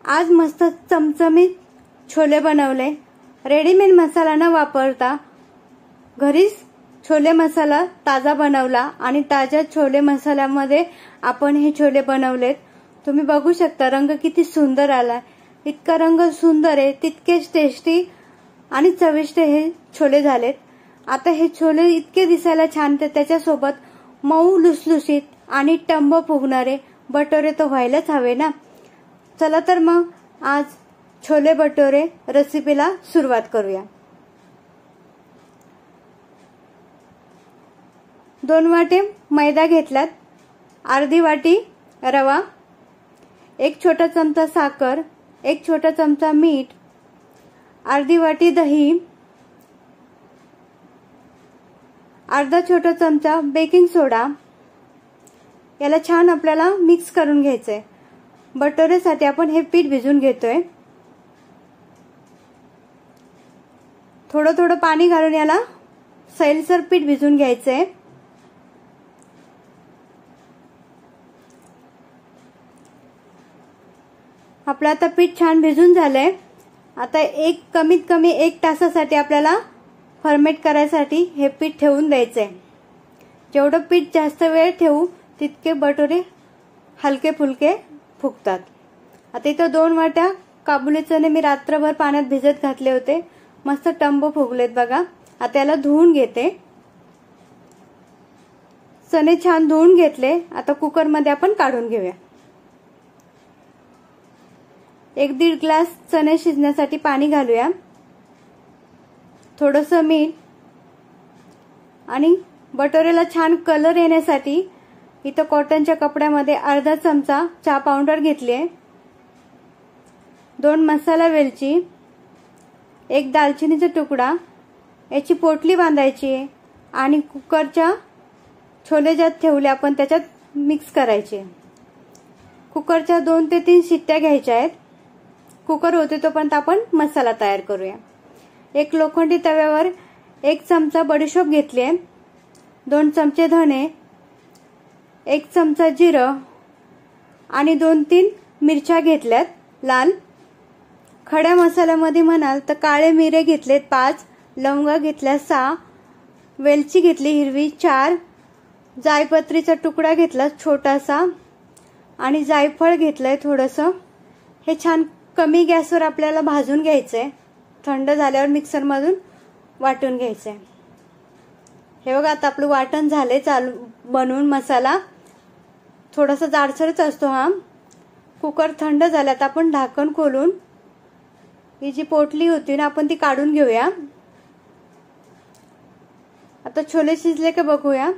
आज मस्त चमचमीत छोले बनवले। रेडीमेड मसाला न वापरता घरीच छोले मसाला ताजा बनवला आणि ताज्या छोले मसाल्यामध्ये आपण हे छोले बनवलेत। तुम्ही बघू शकता रंग किती सुंदर आलाय। इतका रंग सुंदर आहे तितकेच टेस्टी आणि चविष्ट हे छोले झालेत। आता हे छोले इतके दिसायला छान तर त्याच्यासोबत मऊ लुसलुशीत आणि टम्ब फुगणारे भटोरे तर व्हायलाच हवे ना। चला तर मग आज छोले भटोरे रेसिपीला सुरुवात करूया। 2 वाटी मैदा घेतलात, अर्धी वाटी रवा, 1 छोटा चमचा साखर, 1 छोटा चमचा मीठ, अर्धी वाटी दही, अर्धा छोटा चमचा बेकिंग सोडा। याला छान आपल्याला मिक्स करून घ्यायचंय। भटोरेसाठी आपण हे पीठ भिजवून घेतोय। थोडं थोडं पाणी घालून याला सैलसर पीठ भिजवून घ्यायचंय। आपलं आता पीठ छान भिजून झालंय। आता कमीत कमी 1 तासासाठी आपल्याला फर्मेंट करायसाठी हे पीठ ठेवून द्यायचंय। जेवढं पीठ जास्त वेळ ठेवू तितके भटोरे हलके फुलके फुगतात। आता इथं 2 वाट्या काबुली चणे मी रात्रभर पाण्यात भिजत घातले होते, मस्त टम्ब फुगलेत बघा। आता याला धुवून घेते। चणे छान धुवून घेतले। आता कुकर मध्ये आपण काढून घेऊया। 1-1.5 ग्लास चणे शिजण्यासाठी पाणी घालूया, थोडंसं मीठ आणि भटोरेला छान कलर येण्यासाठी इथं कॉटनच्या कपड्यामध्ये अर्धा चमचा चहा पावडर घेतली आहे, 2 मसाला वेलची, 1 दालचिनीचा तुकडा, याची पोटली बांधायची आहे आणि कुकरच्या छोले ज्यात ठेवले आपण त्याच्यात मिक्स करायचे। कुकरच्या 2 ते 3 शिट्ट्या घ्यायच्या आहेत। कुकर होते तोपर्यंत आपण मसाला तयार करूया। 1 लोखंडी तव्यावर 1 चमचा बडीशोप घेतली आहे, 2 चमचे धणे, 1 चमचा जिरं आणि 2-3 मिरच्या घेतल्यात लाल। खड्या मसाल्यामध्ये म्हणाल तर काळे मिरे घेतलेत 5, लवंगा घेतल्या 6, वेलची घेतली हिरवी 4, जायपत्रीचा तुकडा घेतला छोटासा आणि जायफळ घेतलंय थोडंसं। हे छान कमी गॅसवर आपल्याला भाजून घ्यायचंय। थंड झाल्यावर मिक्सर मधून वाटून घ्यायचंय। हे बघा आता आपलं वाटण झाले चालू बनवून। मसाला थोडासा जाडसरच असतो हा। कुकर थंड झाल्यात आपण ढाकण खोलून ही जी पोटली होती ना आपण ती काढून घेऊया। आता छोले शिजले का बघूया।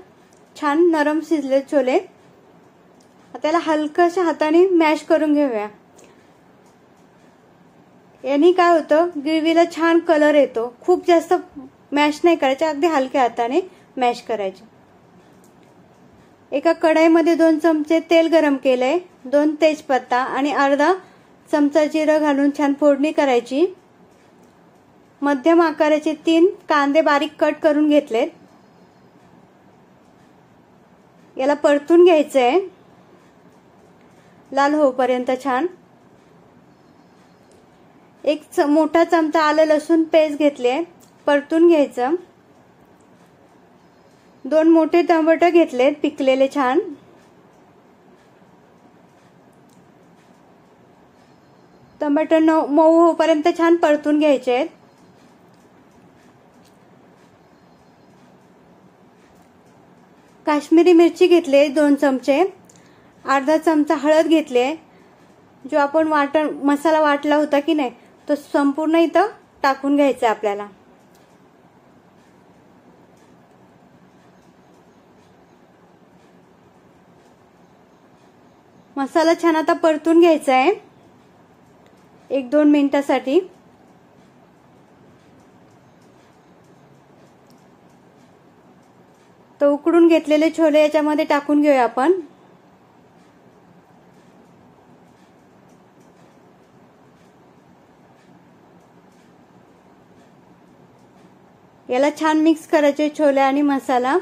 छान नरम शिजले छोले। आता त्याला हलकशा हाताने मॅश करून घेऊया। यानी काय होतं ग्रेव्हीला छान कलर येतो। खूप जास्त मॅश नाही करायचे, अगदी हलक्या हाताने मॅश करायचे। एका कढईमध्ये 2 चमचे तेल गरम केले, 2 तेजपत्ता आणि अर्धा चमचा जिरं घालून छान फोडणी करायची। मध्यम आकाराचे 3 कांदे बारीक कट करून घेतलेत, याला परतून घ्यायचंय लाल होईपर्यंत छान। 1 मोठा चमचा आलं लसूण पेस्ट घेतले, परतून घ्यायचं। 2 मोठे टोमॅटो घेतलेत पिकलेले छान, टोमॅटो मऊ होईपर्यंत छान परतून घ्यायचे आहेत। काश्मीरी मिरची घेतले 2 चमचे, अर्धा चमचा हळद घेतले। जो आपण मसाला वाटला होता की नाही तो संपूर्ण इथं टाकून घ्यायचा आपल्याला। मसाला छान आता परतून घ्यायचा आहे 1-2 मिनिटासाठी। तो उकडून घेतलेले छोले याच्यामध्ये टाकून घेऊया आपण। याला छान मिक्स करायचे छोले आणि मसाला।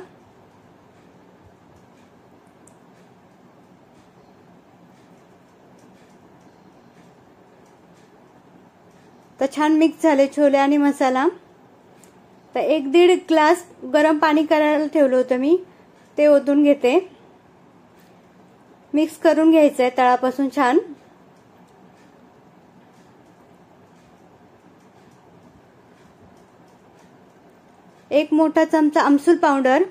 तर छान मिक्स झाले छोले आणि मसाला। तर 1-1.5 ग्लास गरम पाणी करायला ठेवलं होतं मी, ते ओतून घेते। मिक्स करून घ्यायचंय तळापासून छान। एक मोठा चमचा आमसूल पावडर,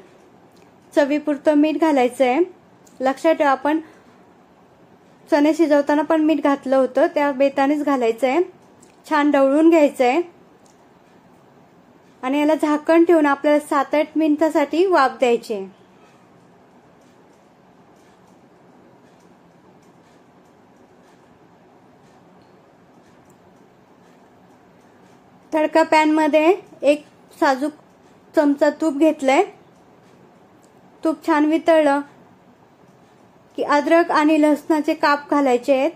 चवीपुरतं मीठ घालायचंय। लक्षात ठेवा आपण चणे शिजवताना पण मीठ घातलं होतं, त्या बेतानेच घालायचंय। छान ढवळून घ्यायचंय आणि याला झाकण ठेवून आपल्याला 7-8 मिनिटांसाठी वाफ द्यायची। तडका पॅन मध्ये एक साजूक चमचा तूप घेतलंय। तूप छान वितळलं की अद्रक आणि लसणाचे काप घालायचे आहेत।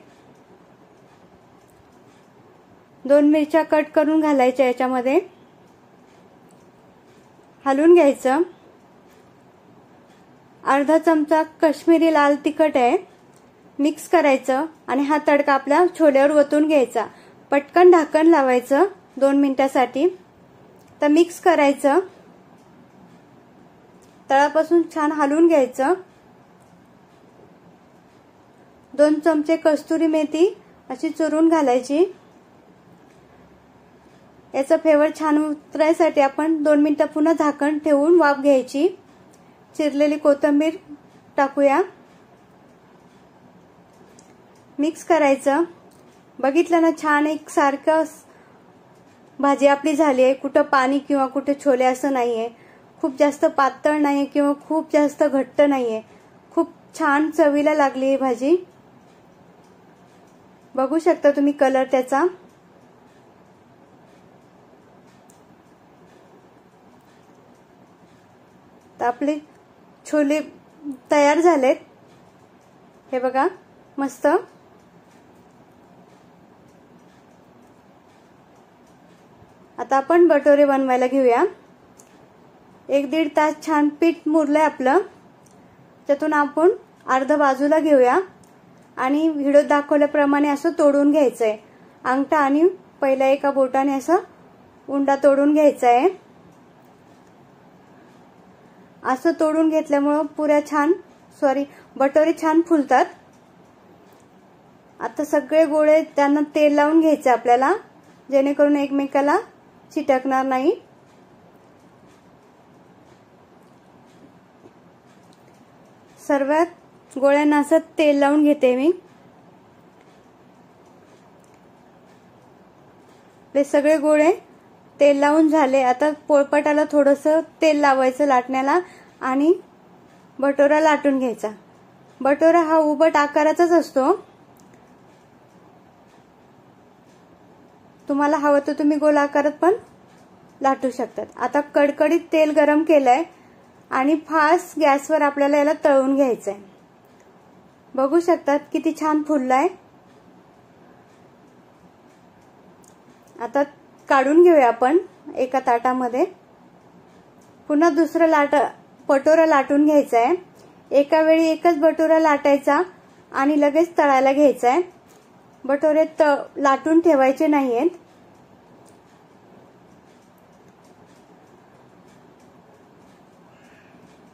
2 मिरच्या कट करून घालायच्या याच्यामध्ये, हलवून घ्यायचं। अर्धा चमचा काश्मीरी लाल तिखट आहे, मिक्स करायचं आणि हा तडका आपल्या छोल्यावर ओतून घ्यायचा। पटकन ढाकण लावायचं 2 मिनिटांसाठी। तर मिक्स करायचं, तळापासून छान हलवून घ्यायचं। 2 चमचे कस्तुरी मेथी अशी चुरून घालायची। याचा फ्लेवर छान उतरायसाठी आपण 2 मिनिटं पुन्हा झाकण ठेवून वाफ घ्यायची। चिरलेली कोथिंबीर टाकूया, मिक्स करायचं। बघितलं ना, छान एक सारखं भाजी आपली झाली आहे। कुठं पाणी किंवा कुठे छोले असं नाहीये, खूप जास्त पातळ नाहीये किंवा खूप जास्त घट्ट नाहीये, खूप छान चवीला लागली ही भाजी। बघू शकता तुम्ही कलर त्याचा। तर आपले छोले तयार झालेत, हे बघा मस्त। आता आपण भटोरे बनवायला घेऊया। 1-1.5 तास छान पीठ मुरलंय आपलं, त्यातून आपण अर्ध बाजूला घेऊया आणि व्हिडिओ दाखवल्याप्रमाणे असं तोडून घ्यायचंय। अंगठा आणि पहिल्या एका बोटाने असं उंडा तोडून घ्यायचा आहे। असं तोडून घेतल्यामुळे भटोरे छान फुलतात। आता सगळे गोळे त्यांना तेल लावून घ्यायचे आपल्याला, जेणेकरून एकमेकाला चिटकणार नाही। सर्वात गोळ्यांना असं तेल लावून घेते मी। हे सगळे गोळे तेल लावून झाले। आता पोळपाटाला थोडंसं तेल लावायचं लाटण्याला आणि भटोरा लाटून घ्यायचा। भटोरा हा उभट आकाराचाच असतो, तुम्हाला हवं तर तुम्ही गोल आकारात पण लाटू शकतात। आता कडकडीत तेल गरम केलंय आणि फास्ट गॅसवर आपल्याला याला तळून घ्यायचंय। बघू शकतात किती छान फुललाय। आता काढून घेऊया आपण एका ताटामध्ये। पुन्हा दुसरं भटोरा लाटून घ्यायचा आहे। एका वेळी एकच भटोरा लाटायचा आणि लगेच तळायला घ्यायचा आहे। भटोरे लाटून ठेवायचे नाहीयेत।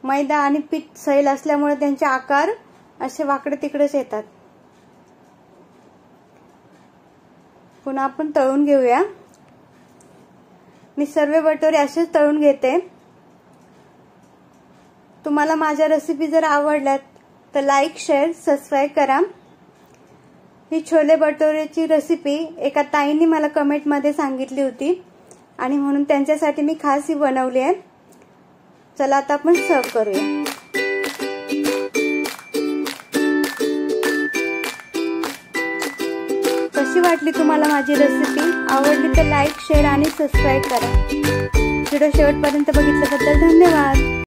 मैदा आणि पीठ सैल असल्यामुळे त्यांचे आकार असे वाकडे तिकडेच येतात। पुन्हा आपण तळून घेऊया। मी सर्व भटोरे असेच तळून घेते। तुम्हाला माझ्या रेसिपी जर आवडल्यात तर लाईक, शेअर, सबस्क्राईब करा। ही छोले भटोरेची रेसिपी एका ताईंनी मला कमेंटमध्ये सांगितली होती आणि म्हणून त्यांच्यासाठी मी खास ही बनवली आहे। चला आता आपण सर्व करूया। कशी वाटली तुम्हाला माझी रेसिपी? आवडली तर लाईक, शेअर आणि सबस्क्राईब करा। व्हिडिओ शेवटपर्यंत बघितल्याबद्दल धन्यवाद।